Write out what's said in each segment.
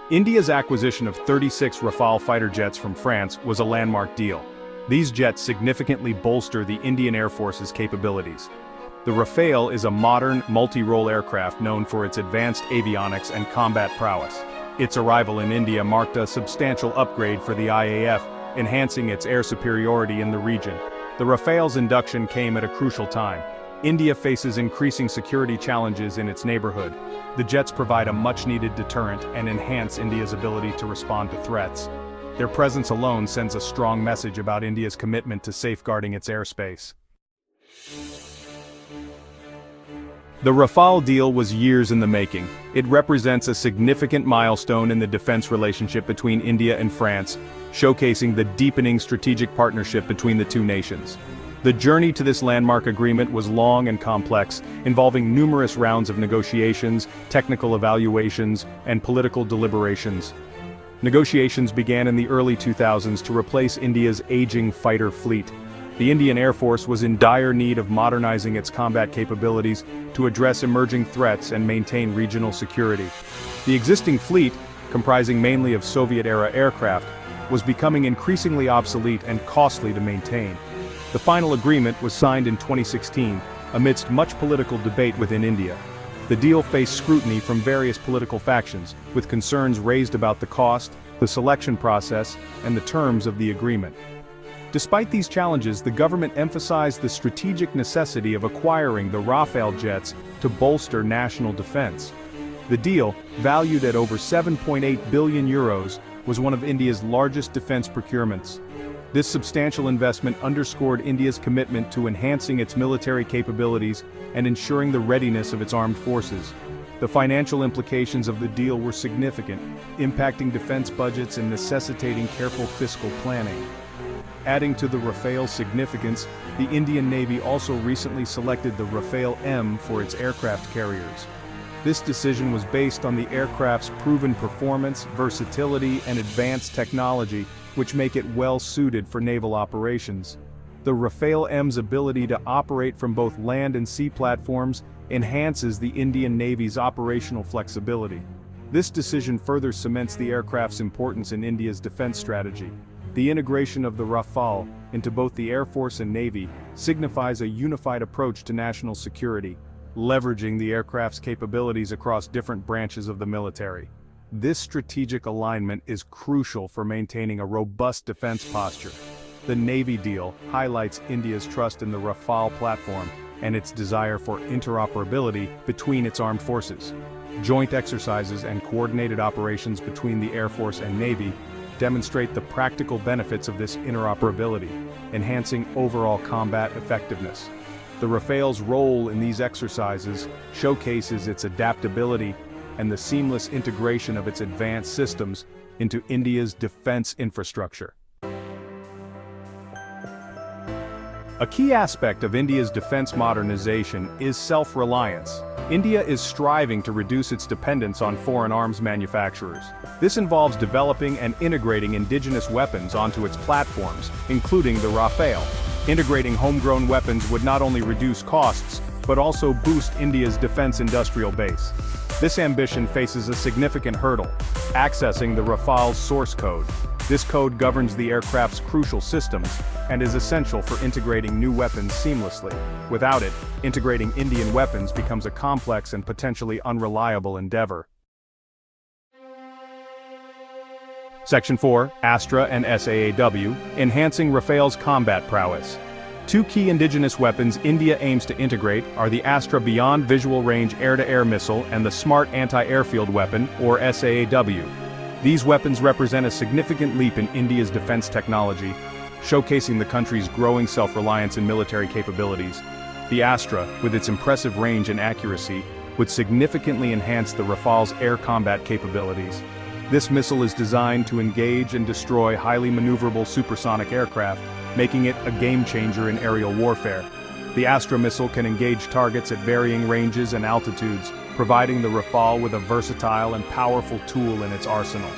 India's acquisition of 36 Rafale fighter jets from France was a landmark deal. These jets significantly bolster the Indian Air Force's capabilities. The Rafale is a modern, multi-role aircraft known for its advanced avionics and combat prowess. Its arrival in India marked a substantial upgrade for the IAF, enhancing its air superiority in the region. The Rafale's induction came at a crucial time. India faces increasing security challenges in its neighborhood. The jets provide a much-needed deterrent and enhance India's ability to respond to threats. Their presence alone sends a strong message about India's commitment to safeguarding its airspace. The Rafale deal was years in the making. It represents a significant milestone in the defense relationship between India and France, showcasing the deepening strategic partnership between the two nations. The journey to this landmark agreement was long and complex, involving numerous rounds of negotiations, technical evaluations, and political deliberations. Negotiations began in the early 2000s to replace India's aging fighter fleet. The Indian Air Force was in dire need of modernizing its combat capabilities to address emerging threats and maintain regional security. The existing fleet, comprising mainly of Soviet-era aircraft, was becoming increasingly obsolete and costly to maintain. The final agreement was signed in 2016, amidst much political debate within India. The deal faced scrutiny from various political factions, with concerns raised about the cost, the selection process, and the terms of the agreement. Despite these challenges, the government emphasized the strategic necessity of acquiring the Rafale jets to bolster national defense. The deal, valued at over €7.8 billion, was one of India's largest defense procurements. This substantial investment underscored India's commitment to enhancing its military capabilities and ensuring the readiness of its armed forces. The financial implications of the deal were significant, impacting defense budgets and necessitating careful fiscal planning. Adding to the Rafale's significance, the Indian Navy also recently selected the Rafale M for its aircraft carriers. This decision was based on the aircraft's proven performance, versatility, and advanced technology, which make it well-suited for naval operations. The Rafale M's ability to operate from both land and sea platforms enhances the Indian Navy's operational flexibility. This decision further cements the aircraft's importance in India's defense strategy. The integration of the Rafale into both the Air Force and Navy signifies a unified approach to national security, leveraging the aircraft's capabilities across different branches of the military. This strategic alignment is crucial for maintaining a robust defense posture. The Navy deal highlights India's trust in the Rafale platform and its desire for interoperability between its armed forces. Joint exercises and coordinated operations between the Air Force and Navy demonstrate the practical benefits of this interoperability, enhancing overall combat effectiveness. The Rafale's role in these exercises showcases its adaptability and the seamless integration of its advanced systems into India's defense infrastructure. A key aspect of India's defense modernization is self-reliance. India is striving to reduce its dependence on foreign arms manufacturers. This involves developing and integrating indigenous weapons onto its platforms, including the Rafale. Integrating homegrown weapons would not only reduce costs, but also boost India's defense industrial base. This ambition faces a significant hurdle: accessing the Rafale's source code. This code governs the aircraft's crucial systems and is essential for integrating new weapons seamlessly. Without it, integrating Indian weapons becomes a complex and potentially unreliable endeavor. Section 4, Astra and SAAW, enhancing Rafale's combat prowess. Two key indigenous weapons India aims to integrate are the Astra Beyond Visual Range Air-to-Air Missile and the Smart Anti-Airfield Weapon, or SAAW. These weapons represent a significant leap in India's defense technology, showcasing the country's growing self-reliance in military capabilities. The Astra, with its impressive range and accuracy, would significantly enhance the Rafale's air combat capabilities. This missile is designed to engage and destroy highly maneuverable supersonic aircraft, making it a game-changer in aerial warfare. The Astra missile can engage targets at varying ranges and altitudes, providing the Rafale with a versatile and powerful tool in its arsenal.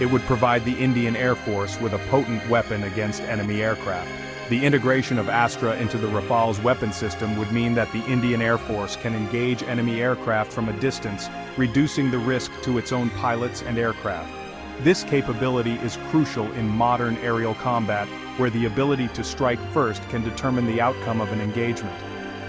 It would provide the Indian Air Force with a potent weapon against enemy aircraft. The integration of Astra into the Rafale's weapon system would mean that the Indian Air Force can engage enemy aircraft from a distance, reducing the risk to its own pilots and aircraft. This capability is crucial in modern aerial combat, where the ability to strike first can determine the outcome of an engagement.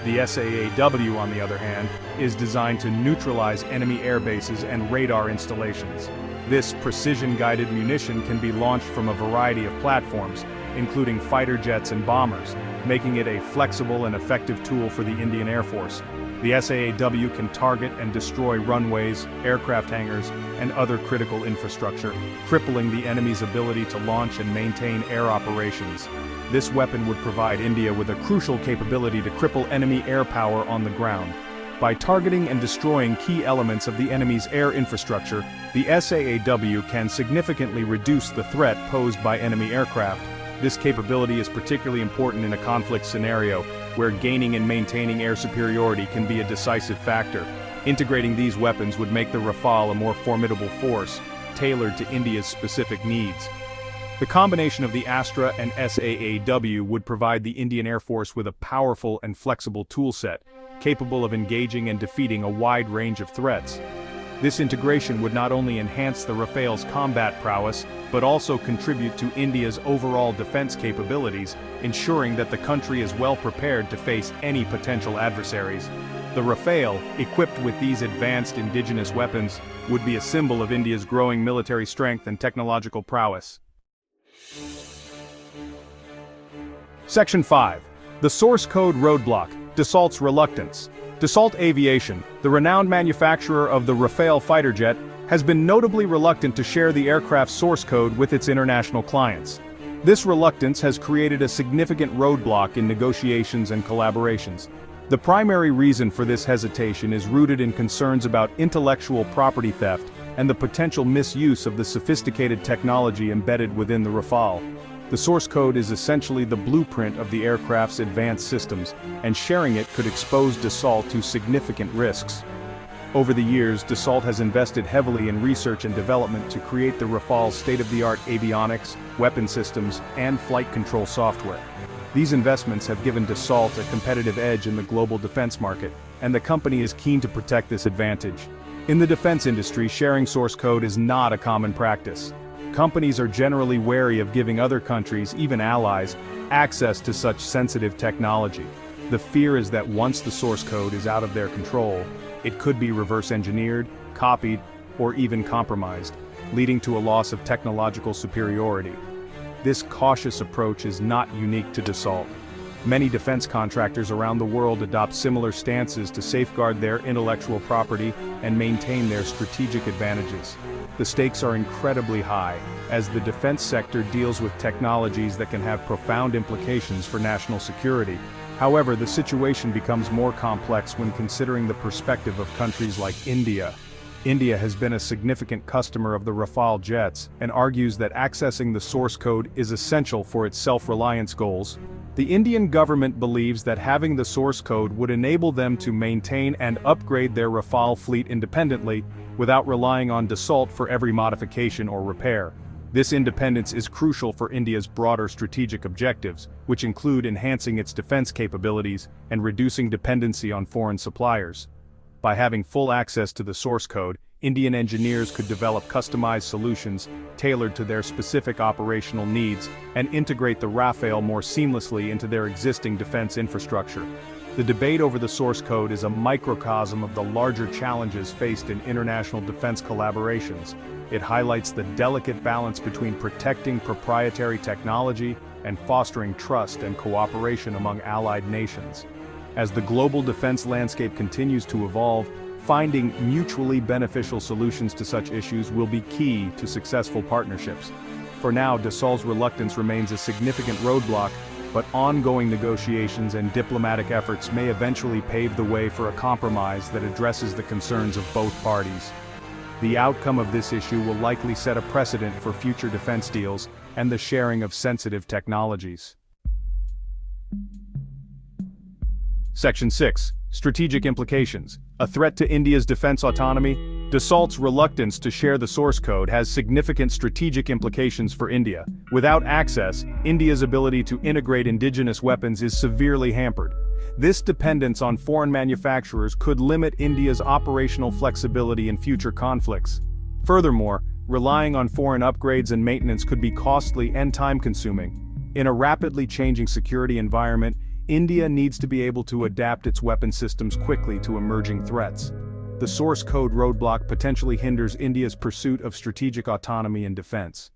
The SAAW, on the other hand, is designed to neutralize enemy air bases and radar installations. This precision-guided munition can be launched from a variety of platforms, including fighter jets and bombers, making it a flexible and effective tool for the Indian Air Force. The SAAW can target and destroy runways, aircraft hangars, and other critical infrastructure, crippling the enemy's ability to launch and maintain air operations. This weapon would provide India with a crucial capability to cripple enemy air power on the ground. By targeting and destroying key elements of the enemy's air infrastructure, the SAAW can significantly reduce the threat posed by enemy aircraft. This capability is particularly important in a conflict scenario, where gaining and maintaining air superiority can be a decisive factor. Integrating these weapons would make the Rafale a more formidable force, tailored to India's specific needs. The combination of the Astra and SAAW would provide the Indian Air Force with a powerful and flexible toolset, capable of engaging and defeating a wide range of threats. This integration would not only enhance the Rafale's combat prowess, but also contribute to India's overall defense capabilities, ensuring that the country is well prepared to face any potential adversaries. The Rafale, equipped with these advanced indigenous weapons, would be a symbol of India's growing military strength and technological prowess. Section 5. The source code Roadblock, Dassault's reluctance. Dassault Aviation, the renowned manufacturer of the Rafale fighter jet, has been notably reluctant to share the aircraft's source code with its international clients. This reluctance has created a significant roadblock in negotiations and collaborations. The primary reason for this hesitation is rooted in concerns about intellectual property theft and the potential misuse of the sophisticated technology embedded within the Rafale. The source code is essentially the blueprint of the aircraft's advanced systems, and sharing it could expose Dassault to significant risks. Over the years, Dassault has invested heavily in research and development to create the Rafale's state-of-the-art avionics, weapon systems, and flight control software. These investments have given Dassault a competitive edge in the global defense market, and the company is keen to protect this advantage. In the defense industry, sharing source code is not a common practice. Companies are generally wary of giving other countries, even allies, access to such sensitive technology. The fear is that once the source code is out of their control, it could be reverse engineered, copied, or even compromised, leading to a loss of technological superiority. This cautious approach is not unique to Dassault. Many defense contractors around the world adopt similar stances to safeguard their intellectual property and maintain their strategic advantages. The stakes are incredibly high, as the defense sector deals with technologies that can have profound implications for national security. However, the situation becomes more complex when considering the perspective of countries like India. India has been a significant customer of the Rafale jets and argues that accessing the source code is essential for its self-reliance goals. The Indian government believes that having the source code would enable them to maintain and upgrade their Rafale fleet independently, without relying on Dassault for every modification or repair. This independence is crucial for India's broader strategic objectives, which include enhancing its defense capabilities and reducing dependency on foreign suppliers. By having full access to the source code, Indian engineers could develop customized solutions tailored to their specific operational needs and integrate the Rafale more seamlessly into their existing defense infrastructure. The debate over the source code is a microcosm of the larger challenges faced in international defense collaborations. It highlights the delicate balance between protecting proprietary technology and fostering trust and cooperation among allied nations. As the global defense landscape continues to evolve, finding mutually beneficial solutions to such issues will be key to successful partnerships. For now, Dassault's reluctance remains a significant roadblock, but ongoing negotiations and diplomatic efforts may eventually pave the way for a compromise that addresses the concerns of both parties. The outcome of this issue will likely set a precedent for future defense deals and the sharing of sensitive technologies. Section 6. Strategic implications. A threat to India's defense autonomy. Dassault's reluctance to share the source code has significant strategic implications for India. Without access, India's ability to integrate indigenous weapons is severely hampered. This dependence on foreign manufacturers could limit India's operational flexibility in future conflicts. Furthermore, relying on foreign upgrades and maintenance could be costly and time-consuming. In a rapidly changing security environment, India needs to be able to adapt its weapon systems quickly to emerging threats. The source code roadblock potentially hinders India's pursuit of strategic autonomy and defense.